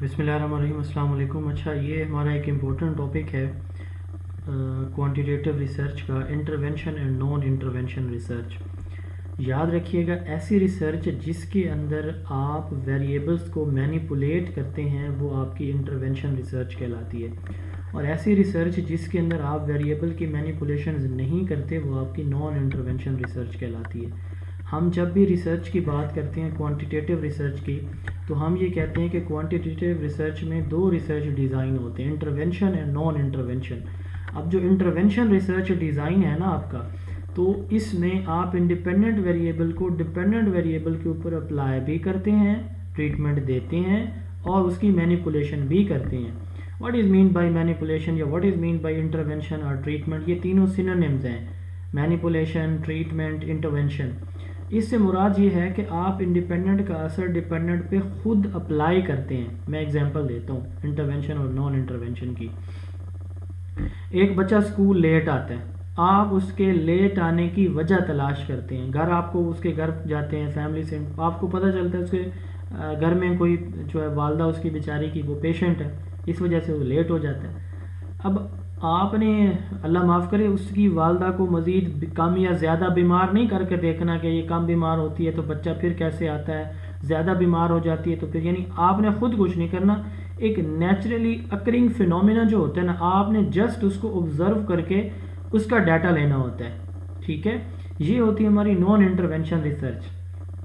بسم اللہ الرحمن الرحیم، السلام علیکم۔ اچھا، یہ ہمارا ایک امپورٹنٹ ٹاپک ہے کوانٹیٹیو ریسرچ کا، intervention and non intervention research. یاد رکھیے گا، ایسی ریسرچ جس کے اندر آپ ویریبلس کو مینیپولیٹ کرتے ہیں وہ آپ کی انٹرونشن ریسرچ کہلاتی ہے، اور ایسی ریسرچ جس کے اندر آپ ویریبل کی مینیپولیشنز نہیں کرتے وہ آپ کی نان انٹرونشن ریسرچ کہلاتی ہے۔ ہم جب بھی ریسرچ کی بات کرتے ہیں کوانٹیٹیو ریسرچ کی، تو ہم یہ کہتے ہیں کہ کوانٹیٹیو ریسرچ میں دو ریسرچ ڈیزائن ہوتے ہیں، انٹرونشن اینڈ نان انٹرونشن۔ اب جو انٹرونشن ریسرچ ڈیزائن ہے نا آپ کا، تو اس میں آپ انڈیپینڈنٹ ویریبل کو ڈیپینڈنٹ ویریبل کے اوپر اپلائی بھی کرتے ہیں، ٹریٹمنٹ دیتے ہیں، اور اس کی مینیپولیشن بھی کرتے ہیں۔ What is mean by manipulation یا what is mean by intervention اور ٹریٹمنٹ، یہ تینوں سینونیمز ہیں، مینیپولیشن، ٹریٹمنٹ، انٹرونشن۔ اس سے مراد یہ ہے کہ آپ انڈیپینڈنٹ کا اثر ڈیپینڈنٹ پہ خود اپلائی کرتے ہیں۔ میں ایگزامپل دیتا ہوں انٹرونشن اور نان انٹرونشن کی۔ ایک بچہ اسکول لیٹ آتا ہے، آپ اس کے لیٹ آنے کی وجہ تلاش کرتے ہیں، اس کے گھر جاتے ہیں، فیملی سے آپ کو پتہ چلتا ہے اس کے گھر میں کوئی جو ہے والدہ اس کی بیچاری کی وہ پیشنٹ ہے، اس وجہ سے وہ لیٹ ہو جاتا ہے۔ اب آپ نے اللہ معاف کرے اس کی والدہ کو مزید کم یا زیادہ بیمار نہیں کر کے دیکھنا کہ یہ کم بیمار ہوتی ہے تو بچہ پھر کیسے آتا ہے، زیادہ بیمار ہو جاتی ہے تو پھر، یعنی آپ نے خود کچھ نہیں کرنا، ایک نیچرلی اکرنگ فینومینا جو ہوتا ہے نا، آپ نے جسٹ اس کو آبزرو کر کے اس کا ڈیٹا لینا ہوتا ہے، ٹھیک ہے۔ یہ ہوتی ہے ہماری نان انٹرونشن ریسرچ،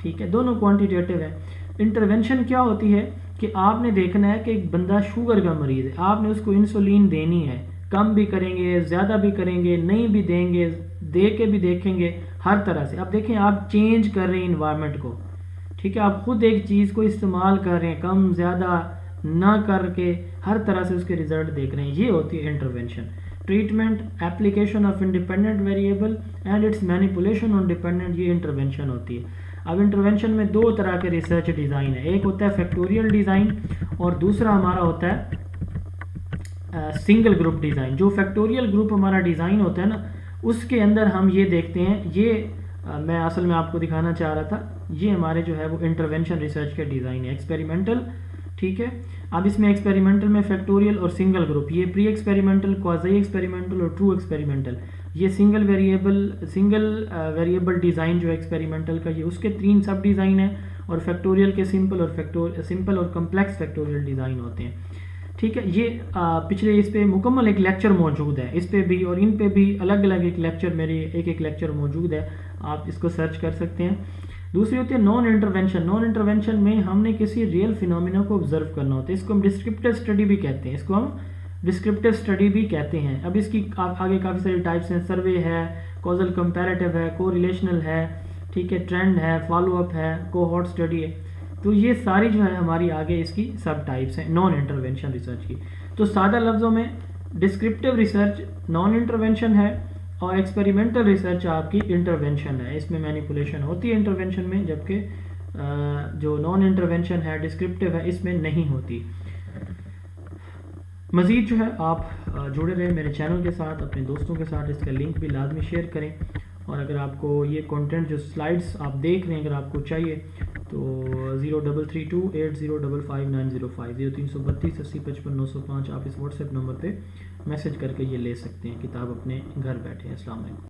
ٹھیک ہے۔ دونوں کوانٹیٹیو ہے۔ انٹرونشن کیا ہوتی ہے کہ آپ نے دیکھنا ہے کہ ایک بندہ شوگر کا مریض ہے، آپ نے اس کو انسولین دینی ہے، کم بھی کریں گے، زیادہ بھی کریں گے، نہیں بھی دیں گے، دے کے بھی دیکھیں گے، ہر طرح سے۔ اب دیکھیں، آپ چینج کر رہے ہیں انوائرمنٹ کو، ٹھیک ہے، آپ خود ایک چیز کو استعمال کر رہے ہیں، کم زیادہ نہ کر کے ہر طرح سے اس کے ریزلٹ دیکھ رہے ہیں، یہ ہوتی ہے intervention. Treatment, application of independent variable and its manipulation on dependent, یہ انٹرونشن ہوتی ہے۔ اب انٹرونشن میں دو طرح کے ریسرچ ڈیزائن ہے، ایک ہوتا ہے فیکٹوریل ڈیزائن اور دوسرا ہمارا ہوتا ہے سنگل گروپ ڈیزائن۔ جو فیکٹوریل گروپ ہمارا ڈیزائن ہوتا ہے نا، اس کے اندر ہم یہ دیکھتے ہیں، یہ میں اصل میں آپ کو دکھانا چاہ رہا تھا، یہ ہمارے جو ہے وہ انٹرونشن ریسرچ کے ڈیزائن ہے، ایکسپیریمنٹل، ٹھیک ہے۔ اب اس میں ایکسپیریمنٹل میں فیکٹوریل اور سنگل گروپ، یہ پری ایکسپیریمنٹل، کوازی ایکسپیریمنٹل اور ٹرو ایکسپیریمنٹل، یہ سنگل ویریبل ڈیزائن جو ایکسپیریمنٹل کا، یہ اس کے 3 سب ڈیزائن ہیں، اور فیکٹوریل کے سمپل اور کمپلیکس فیکٹوریل ڈیزائن ہوتے ہیں، ٹھیک ہے۔ یہ پچھلے اس پہ مکمل ایک لیکچر موجود ہے، اس پہ بھی اور ان پہ بھی الگ الگ ایک لیکچر، میری ایک لیکچر موجود ہے، آپ اس کو سرچ کر سکتے ہیں۔ دوسری ہوتی ہے نان انٹرونشن۔ نان انٹرونشن میں ہم نے کسی ریئل فینومینا کو آبزرو کرنا ہوتا ہے، اس کو ہم ڈسکرپٹیو اسٹڈی بھی کہتے ہیں، اب اس کی آگے کافی ساری ٹائپس ہیں، سروے ہے، کوزل کمپیریٹیو ہے، کو ریلیشنل ہے، ٹھیک ہے، ٹرینڈ ہے، فالو اپ ہے، کوہورٹ اسٹڈی ہے۔ تو یہ ساری جو ہے ہماری آگے اس کی سب ٹائپس ہیں نان انٹرونشن ریسرچ کی۔ تو سادہ لفظوں میں ڈسکرپٹیو ریسرچ نان انٹرونشن ہے، اور ایکسپیریمنٹل ریسرچ آپ کی انٹرونشن ہے، اس میں مینیپولیشن ہوتی ہے انٹرونشن میں، جبکہ جو نان انٹرونشن ہے، ڈسکرپٹیو ہے، اس میں نہیں ہوتی۔ مزید جو ہے آپ جڑے رہے میرے چینل کے ساتھ، اپنے دوستوں کے ساتھ، اس کا لنک بھی لازمی شیئر کریں، اور اگر آپ کو یہ کنٹینٹ جو سلائڈز آپ دیکھ رہے ہیں اگر آپ کو چاہیے تو 033280559050 0332 8055 905 آپ اس واٹس ایپ نمبر پہ میسج کر کے یہ لے سکتے ہیں، کتاب اپنے گھر بیٹھے۔ السلام علیکم۔